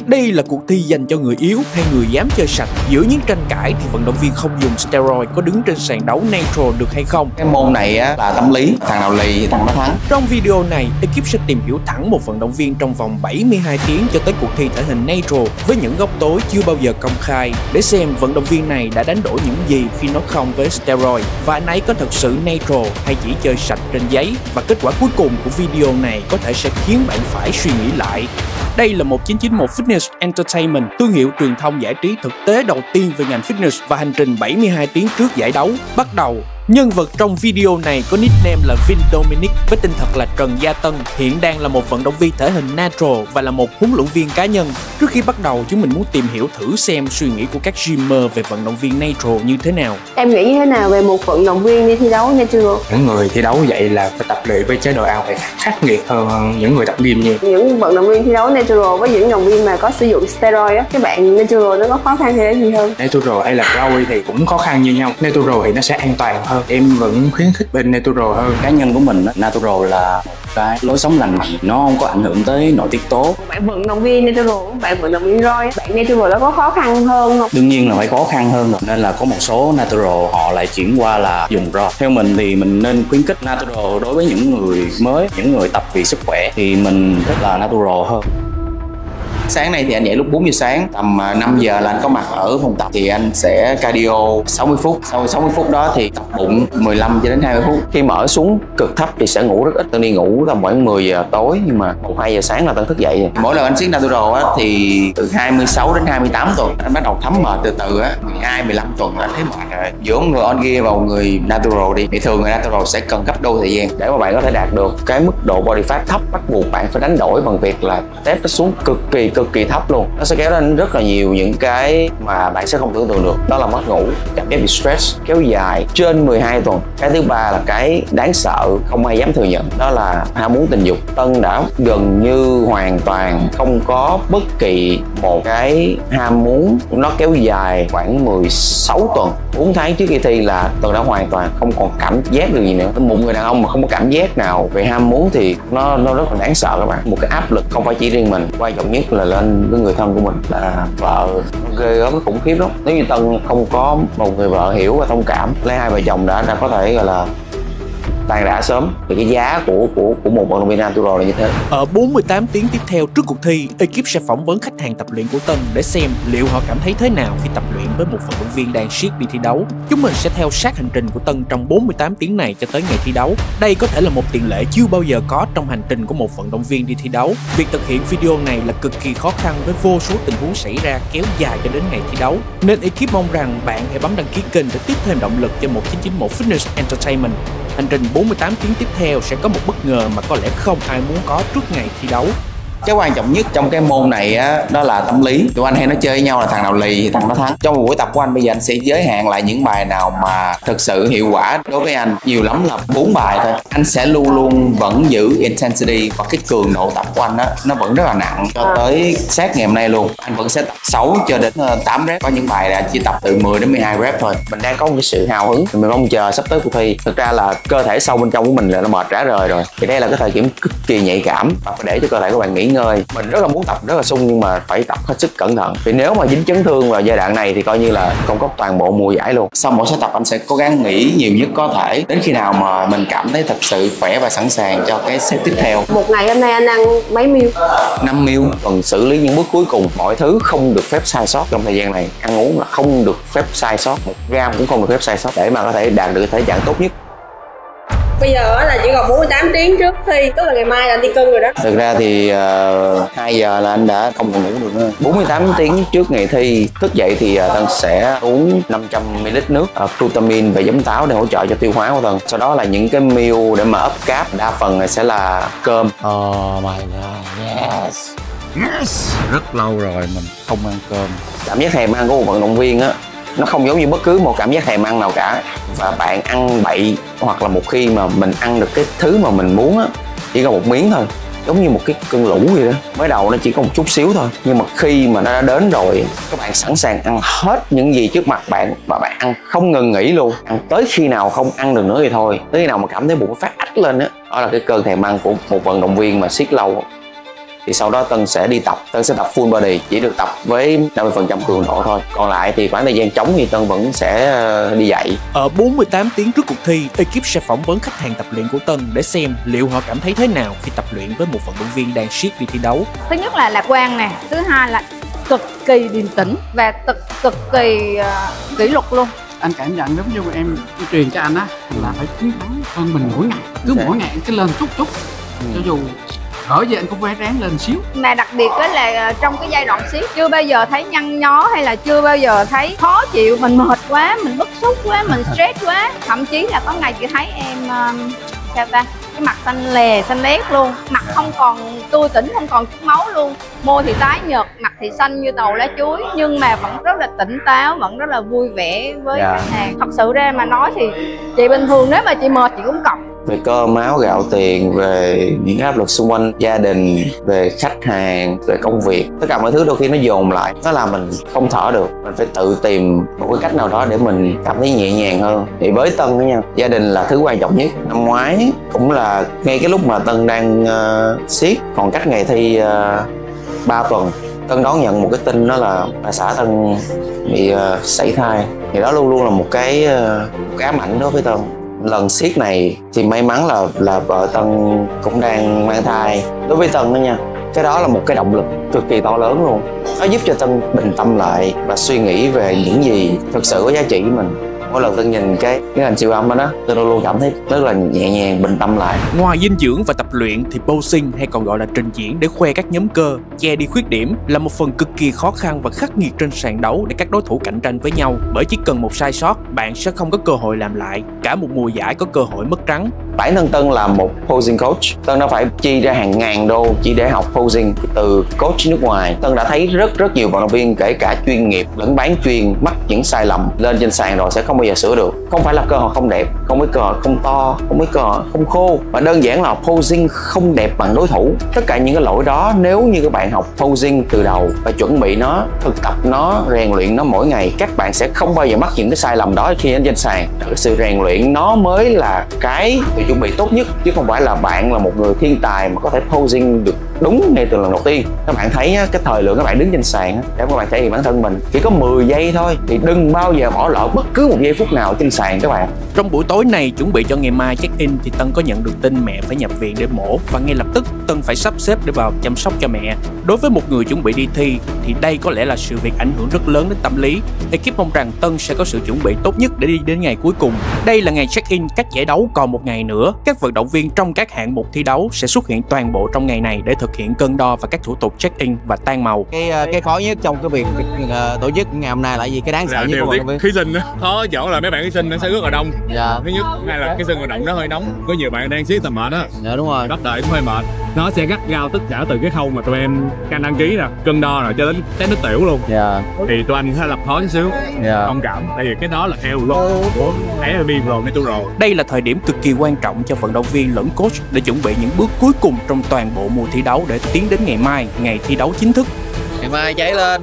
Đây là cuộc thi dành cho người yếu hay người dám chơi sạch. Giữa những tranh cãi thì vận động viên không dùng steroid có đứng trên sàn đấu Nitro được hay không? Cái môn này á, là tâm lý, thằng nào lì thì thằng đó thắng. Trong video này, ekip sẽ tìm hiểu thẳng một vận động viên trong vòng 72 tiếng cho tới cuộc thi thể hình Nitro với những góc tối chưa bao giờ công khai, để xem vận động viên này đã đánh đổi những gì khi nói không với steroid, và anh ấy có thật sự Nitro hay chỉ chơi sạch trên giấy. Và kết quả cuối cùng của video này có thể sẽ khiến bạn phải suy nghĩ lại. Đây là 1991 Fitness Entertainment, thương hiệu truyền thông giải trí thực tế đầu tiên về ngành fitness và hành trình 72 tiếng trước giải đấu bắt đầu. Nhân vật trong video này có nickname là Vin Dominic với tên thật là Trần Gia Tân, hiện đang là một vận động viên thể hình Nitro và là một huấn luyện viên cá nhân. Trước khi bắt đầu, chúng mình muốn tìm hiểu thử xem suy nghĩ của các gymer về vận động viên Nitro như thế nào. Em nghĩ như thế nào về một vận động viên đi thi đấu Nitro? Những người thi đấu vậy là phải tập luyện với chế độ ăn phải khắc nghiệt hơn những người tập gym nhiều. Những vận động viên thi đấu Nitro với những vận động viên mà có sử dụng steroid á, các bạn Nitro nó có khó khăn hay gì hơn? Nitro hay là Rawi thì cũng khó khăn như nhau. Nitro thì nó sẽ an toàn hơn. Em vẫn khuyến khích bên Nitro hơn. Cá nhân của mình, Nitro là một cái lối sống lành mạnh, nó không có ảnh hưởng tới nội tiết tố. Bạn vận động viên Nitro, bạn vận động viên Roy, bạn Nitro nó có khó khăn hơn không? Đương nhiên là phải khó khăn hơn rồi, nên là có một số Nitro họ lại chuyển qua là dùng Raw. Theo mình thì mình nên khuyến khích Nitro đối với những người mới, những người tập vì sức khỏe thì mình rất là Nitro hơn. Sáng nay thì anh dậy lúc 4 giờ sáng, tầm 5 giờ là anh có mặt ở phòng tập thì anh sẽ cardio 60 phút. Sau 60 phút đó thì tập bụng 15 cho đến 20 phút. Khi mà ở xuống cực thấp thì sẽ ngủ rất ít. Tân đi ngủ tầm khoảng 10 giờ tối, nhưng mà 1-2 giờ sáng là Tân thức dậy. Mỗi lần anh siết Nitro á thì từ 26 đến 28 tuần anh bắt đầu thấm mệt từ từ á, 12-15 tuần anh thấy mệt rồi. Giữa người on gear vào người Nitro đi thì thường người Nitro sẽ cần gấp đôi thời gian để mà bạn có thể đạt được cái mức độ body fat thấp. Bắt buộc bạn phải đánh đổi bằng việc là test nó xuống cực kỳ thấp luôn. Nó sẽ kéo đến rất là nhiều những cái mà bạn sẽ không tưởng tượng được. Đó là mất ngủ, cảm giác bị stress kéo dài trên 12 tuần. Cái thứ ba là cái đáng sợ không ai dám thừa nhận, đó là ham muốn tình dục. Tân đã gần như hoàn toàn không có bất kỳ một cái ham muốn, nó kéo dài khoảng 16 tuần. 4 tháng trước khi thi là Tân đã hoàn toàn không còn cảm giác được gì nữa. Một người đàn ông mà không có cảm giác nào về ham muốn thì nó rất là đáng sợ các bạn. Một cái áp lực không phải chỉ riêng mình, quan trọng nhất là lên với người thân của mình là vợ. Ghê gớm, khủng khiếp lắm. Nếu như Tân không có một người vợ hiểu và thông cảm, lấy hai vợ chồng đã có thể gọi là tan rã sớm. Vì cái giá của một vận động viên Nitro là như thế. Ở 48 tiếng tiếp theo trước cuộc thi, ekip sẽ phỏng vấn khách hàng tập luyện của Tân để xem liệu họ cảm thấy thế nào khi tập luyện với một vận động viên đang siết đi thi đấu. Chúng mình sẽ theo sát hành trình của Tân trong 48 tiếng này cho tới ngày thi đấu. Đây có thể là một tiền lệ chưa bao giờ có trong hành trình của một vận động viên đi thi đấu. Việc thực hiện video này là cực kỳ khó khăn với vô số tình huống xảy ra kéo dài cho đến ngày thi đấu. Nên ekip mong rằng bạn hãy bấm đăng ký kênh để tiếp thêm động lực cho 1991 Fitness Entertainment. Hành trình 48 tiếng tiếp theo sẽ có một bất ngờ mà có lẽ không ai muốn có trước ngày thi đấu. Cái quan trọng nhất trong cái môn này á, đó là tâm lý. Tụi anh hay nói chơi với nhau là thằng nào lì thì thằng đó thắng. Trong một buổi tập của anh bây giờ anh sẽ giới hạn lại những bài nào mà thực sự hiệu quả đối với anh. Nhiều lắm là 4 bài thôi. Anh sẽ luôn luôn vẫn giữ intensity và cái cường độ tập của anh á, nó vẫn rất là nặng cho tới sát ngày hôm nay luôn. Anh vẫn sẽ tập 6 cho đến 8 rep. Có những bài là chỉ tập từ 10 đến 12 rep thôi. Mình đang có một cái sự hào hứng, mình mong chờ sắp tới cuộc thi. Thực ra là cơ thể sâu bên trong của mình là nó mệt rã rời rồi. Thì đây là cái thời điểm cực kỳ nhạy cảm và phải để cho cơ thể của bạn nghỉ ngơi. Mình rất là muốn tập rất là sung nhưng mà phải tập hết sức cẩn thận, vì nếu mà dính chấn thương vào giai đoạn này thì coi như là không có toàn bộ mùa giải luôn. Sau mỗi set tập anh sẽ cố gắng nghỉ nhiều nhất có thể đến khi nào mà mình cảm thấy thật sự khỏe và sẵn sàng cho cái set tiếp theo. Một ngày hôm nay anh ăn mấy meal? 5 meal. Còn xử lý những bước cuối cùng, mọi thứ không được phép sai sót trong thời gian này. Ăn uống là không được phép sai sót, 1 gram cũng không được phép sai sót để mà có thể đạt được cái thể trạng tốt nhất. Bây giờ là chỉ còn 48 tiếng trước thi, tức là ngày mai là anh đi cân rồi đó. Thực ra thì 2 giờ là anh đã không còn ngủ được nữa. 48 tiếng trước ngày thi thức dậy thì Tân sẽ uống 500ml nước glutamine và giấm táo để hỗ trợ cho tiêu hóa của Tân. Sau đó là những cái meal để mà ấp cáp, đa phần này sẽ là cơm. Oh my god, yes. Yes. Rất lâu rồi mình không ăn cơm. Cảm giác thèm ăn của một vận động viên á, nó không giống như bất cứ một cảm giác thèm ăn nào cả. Và bạn ăn bậy hoặc là một khi mà mình ăn được cái thứ mà mình muốn á, chỉ có một miếng thôi, giống như một cái cơn lũ vậy đó. Mới đầu nó chỉ có một chút xíu thôi, nhưng mà khi mà nó đã đến rồi, các bạn sẵn sàng ăn hết những gì trước mặt bạn và bạn ăn không ngừng nghỉ luôn. Ăn tới khi nào không ăn được nữa thì thôi, tới khi nào mà cảm thấy bụng phát ách lên á, đó là cái cơn thèm ăn của một vận động viên mà siết lâu. thì sau đó Tân sẽ đi tập, Tân sẽ tập full body, chỉ được tập với 50% cường độ thôi, còn lại thì khoảng thời gian trống thì Tân vẫn sẽ đi dạy. Ở 48 tiếng trước cuộc thi, ekip sẽ phỏng vấn khách hàng tập luyện của Tân để xem liệu họ cảm thấy thế nào khi tập luyện với một vận động viên đang siết đi thi đấu. Thứ nhất là lạc quan nè, thứ hai là cực kỳ điềm tĩnh và cực kỳ kỷ luật luôn. Anh cảm nhận giống như em truyền cho anh á, là phải chiến thắng hơn mình mỗi ngày, cứ mỗi ngày cứ lên chút cho dù ở giờ anh cũng phải ráng lên xíu. Mà đặc biệt đó là trong cái giai đoạn siết chưa bao giờ thấy nhăn nhó hay là chưa bao giờ thấy khó chịu, mình mệt quá, mình bức xúc quá, mình stress quá. Thậm chí là có ngày chị thấy em sao ta, cái mặt xanh lè xanh lét luôn, mặt không còn tươi tỉnh, không còn chút máu luôn, môi thì tái nhợt, mặt thì xanh như tàu lá chuối, nhưng mà vẫn rất là tỉnh táo, vẫn rất là vui vẻ với khách hàng. Thật sự ra mà nói thì chị bình thường nếu mà chị mệt chị cũng cọc. Về cơm áo gạo tiền, về những áp lực xung quanh gia đình, về khách hàng, về công việc, tất cả mọi thứ đôi khi nó dồn lại, nó làm mình không thở được. Mình phải tự tìm một cái cách nào đó để mình cảm thấy nhẹ nhàng hơn. Thì với Tân đó nha, gia đình là thứ quan trọng nhất. Năm ngoái cũng là ngay cái lúc mà Tân đang siết, còn cách ngày thi 3 tuần, Tân đón nhận một cái tin đó là bà xã Tân bị sảy thai. Thì đó luôn luôn là một cái ám ảnh đối với Tân. Lần siết này thì may mắn là vợ Tân cũng đang mang thai. Đối với Tân đó nha, cái đó là một cái động lực cực kỳ to lớn luôn. Nó giúp cho Tân bình tâm lại và suy nghĩ về những gì thực sự có giá trị với mình. Mỗi lần Tân nhìn cái hình siêu âm đó, Tân luôn cảm thấy rất là nhẹ nhàng, bình tâm lại. Ngoài dinh dưỡng và tập luyện thì posing hay còn gọi là trình diễn để khoe các nhóm cơ, che đi khuyết điểm là một phần cực kỳ khó khăn và khắc nghiệt trên sàn đấu để các đối thủ cạnh tranh với nhau. Bởi chỉ cần một sai sót, bạn sẽ không có cơ hội làm lại. Cả một mùa giải có cơ hội mất trắng. Bản thân Tân là một posing coach. Tân đã phải chi ra hàng ngàn đô chỉ để học posing từ coach nước ngoài. Tân đã thấy rất nhiều vận động viên kể cả chuyên nghiệp lẫn bán chuyên mắc những sai lầm lên trên sàn rồi sẽ không bao giờ sửa được. Không phải là cơ hội không đẹp, không phải cơ hội không to, không phải cơ hội không khô, mà đơn giản là posing không đẹp bằng đối thủ. Tất cả những cái lỗi đó nếu như các bạn học posing từ đầu và chuẩn bị nó, thực tập nó, rèn luyện nó mỗi ngày, các bạn sẽ không bao giờ mắc những cái sai lầm đó khi lên trên sàn. Cái sự rèn luyện nó mới là cái chuẩn bị tốt nhất, chứ không phải là bạn là một người thiên tài mà có thể posing được đúng ngay từ lần đầu tiên. Các bạn thấy cái thời lượng các bạn đứng trên sàn để các bạn thể hiện bản thân mình chỉ có 10 giây thôi, thì đừng bao giờ bỏ lỡ bất cứ một giây phút nào trên sàn các bạn. Trong buổi tối này chuẩn bị cho ngày mai check-in thì Tân có nhận được tin mẹ phải nhập viện để mổ, và ngay lập tức Tân phải sắp xếp để vào chăm sóc cho mẹ. Đối với một người chuẩn bị đi thi thì đây có lẽ là sự việc ảnh hưởng rất lớn đến tâm lý. Ekip mong rằng Tân sẽ có sự chuẩn bị tốt nhất để đi đến ngày cuối cùng. Đây là ngày check-in các giải đấu còn một ngày nữa. Các vận động viên trong các hạng mục thi đấu sẽ xuất hiện toàn bộ trong ngày này để thực hiện cân đo và các thủ tục check-in và tan màu. Cái khó nhất trong cái việc tổ chức ngày hôm nay là gì? Cái đáng sợ nhất của vận động viên? Thí sinh đó. Khó chỗ là mấy bạn thí sinh nó sẽ rất là đông. Dạ. Thứ nhất, hay là cái sân vận động nó hơi nóng. Có nhiều bạn đang siết tầm mệt á. Dạ đúng rồi. Bắt đợi cũng hơi mệt. Nó sẽ gắt gao tất cả từ cái khâu mà tụi em canh đăng ký nè, cân đo nè, cho đến test nước tiểu luôn. Dạ. Thì tụi anh sẽ lập khó chút xíu. Dạ. Thông cảm, tại vì cái đó là theo lô của FIBPro Natural. Đây là thời điểm cực kỳ quan trọng cho vận động viên lẫn coach để chuẩn bị những bước cuối cùng trong toàn bộ mùa thi đấu để tiến đến ngày mai, ngày thi đấu chính thức. Ngày mai cháy lên.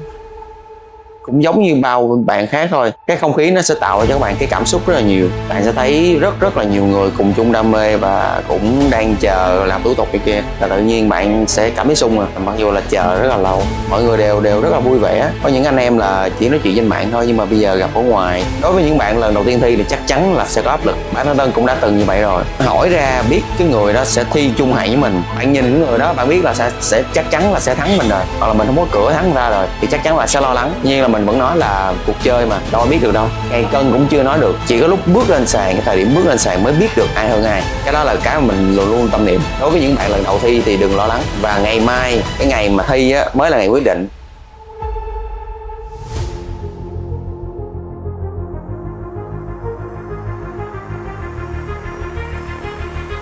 Cũng giống như bao bạn khác thôi, cái không khí nó sẽ tạo ra cho các bạn cái cảm xúc rất là nhiều. Bạn sẽ thấy rất là nhiều người cùng chung đam mê và cũng đang chờ làm thủ tục này kia, là tự nhiên bạn sẽ cảm thấy sung. Mặc dù là chờ rất là lâu, mọi người đều rất là vui vẻ. Có những anh em là chỉ nói chuyện trên mạng thôi, nhưng mà bây giờ gặp ở ngoài. Đối với những bạn lần đầu tiên thi thì chắc chắn là sẽ có áp lực. Bản thân Tân cũng đã từng như vậy rồi. Hỏi ra biết cái người đó sẽ thi chung hạng với mình, bạn nhìn những người đó bạn biết là sẽ chắc chắn là sẽ thắng mình rồi, hoặc là mình không có cửa thắng ra rồi thì chắc chắn là sẽ lo lắng. Nhưng là mình vẫn nói là cuộc chơi mà, đâu biết được đâu. Ngày cân cũng chưa nói được, chỉ có lúc bước lên sàn, cái thời điểm bước lên sàn mới biết được ai hơn ai. Cái đó là cái mà mình luôn luôn tâm niệm. Đối với những bạn lần đầu thi thì đừng lo lắng, và ngày mai, cái ngày mà thi á, mới là ngày quyết định.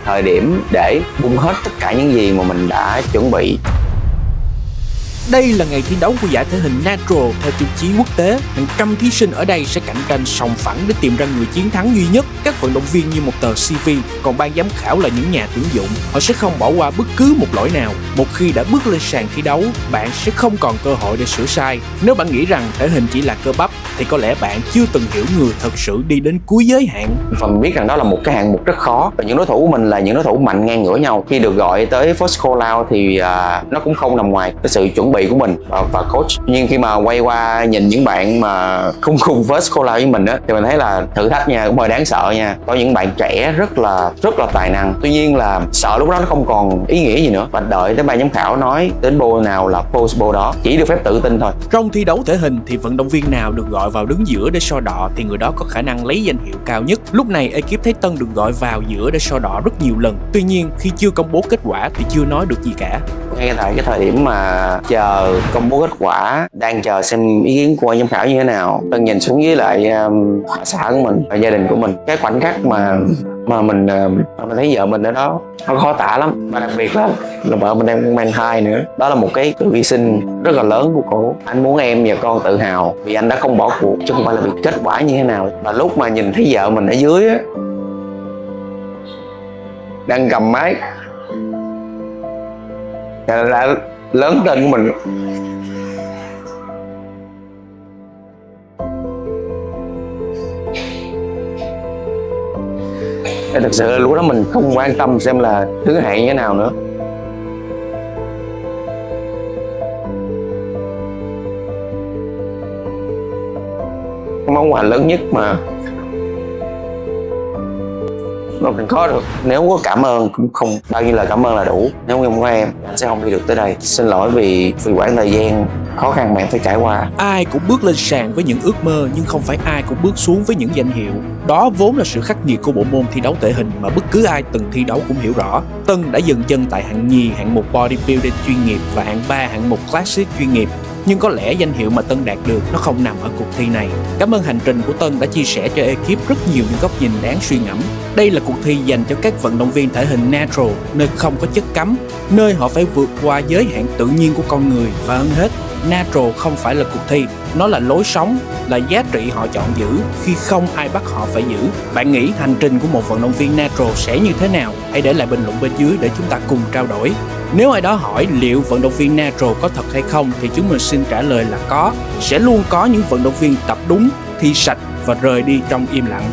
Thời điểm để bung hết tất cả những gì mà mình đã chuẩn bị. Đây là ngày thi đấu của giải thể hình Natural theo tiêu chí quốc tế. Hàng trăm thí sinh ở đây sẽ cạnh tranh sòng phẳng để tìm ra người chiến thắng duy nhất. Các vận động viên như một tờ CV, còn ban giám khảo là những nhà tuyển dụng. Họ sẽ không bỏ qua bất cứ một lỗi nào. Một khi đã bước lên sàn thi đấu, bạn sẽ không còn cơ hội để sửa sai. Nếu bạn nghĩ rằng thể hình chỉ là cơ bắp thì có lẽ bạn chưa từng hiểu người thật sự đi đến cuối giới hạn. Và mình biết rằng đó là một cái hạng mục rất khó, và những đối thủ của mình là những đối thủ mạnh ngang ngửa nhau. Khi được gọi tới first call out thì nó cũng không nằm ngoài cái sự chuẩn bị của mình và coach. Nhưng khi mà quay qua nhìn những bạn mà không cùng first call out với mình á, thì mình thấy là thử thách nha, cũng hơi đáng sợ nha. Có những bạn trẻ rất là tài năng, tuy nhiên là sợ lúc đó nó không còn ý nghĩa gì nữa, và đợi tới ban giám khảo nói đến ball nào là post ball đó, chỉ được phép tự tin thôi. Trong thi đấu thể hình thì vận động viên nào được gọi vào đứng giữa để so đọ thì người đó có khả năng lấy danh hiệu cao nhất. Lúc này ekip thấy Tân được gọi vào giữa để so đọ rất nhiều lần. Tuy nhiên khi chưa công bố kết quả thì chưa nói được gì cả. Ngay tại cái thời điểm mà chờ công bố kết quả, đang chờ xem ý kiến của ban giám khảo như thế nào, Tân nhìn xuống với lại xã của mình và gia đình của mình. Cái khoảnh khắc mà mình thấy vợ mình ở đó nó khó tả lắm, và đặc biệt là vợ mình đang mang thai nữa. Đó là một cái sự hy sinh rất là lớn của cô. Anh muốn em và con tự hào vì anh đã không bỏ cuộc, chứ không phải là vì kết quả như thế nào. Và lúc mà nhìn thấy vợ mình ở dưới á, đang cầm máy là lớn tên của mình, thật sự lúc đó mình không quan tâm xem là thứ hạng như thế nào nữa. Cái món quà lớn nhất mà mình có được, nếu có cảm ơn cũng không, bao nhiêu lời cảm ơn là đủ. Nếu không có em, anh sẽ không đi được tới đây. Xin lỗi vì quãng thời gian khó khăn mà em phải trải qua. Ai cũng bước lên sàn với những ước mơ, nhưng không phải ai cũng bước xuống với những danh hiệu. Đó vốn là sự khắc nghiệt của bộ môn thi đấu thể hình mà bất cứ ai từng thi đấu cũng hiểu rõ. Tân đã dừng chân tại hạng nhì, hạng mục bodybuilding chuyên nghiệp, và hạng 3, hạng mục classic chuyên nghiệp. Nhưng có lẽ danh hiệu mà Tân đạt được nó không nằm ở cuộc thi này. Cảm ơn hành trình của Tân đã chia sẻ cho ekip rất nhiều những góc nhìn đáng suy ngẫm. Đây là cuộc thi dành cho các vận động viên thể hình natural, nơi không có chất cấm, nơi họ phải vượt qua giới hạn tự nhiên của con người. Và hơn hết, natural không phải là cuộc thi, nó là lối sống, là giá trị họ chọn giữ khi không ai bắt họ phải giữ. Bạn nghĩ hành trình của một vận động viên natural sẽ như thế nào? Hãy để lại bình luận bên dưới để chúng ta cùng trao đổi. Nếu ai đó hỏi liệu vận động viên natural có thật hay không thì chúng mình xin trả lời là có. Sẽ luôn có những vận động viên tập đúng, thi sạch và rời đi trong im lặng.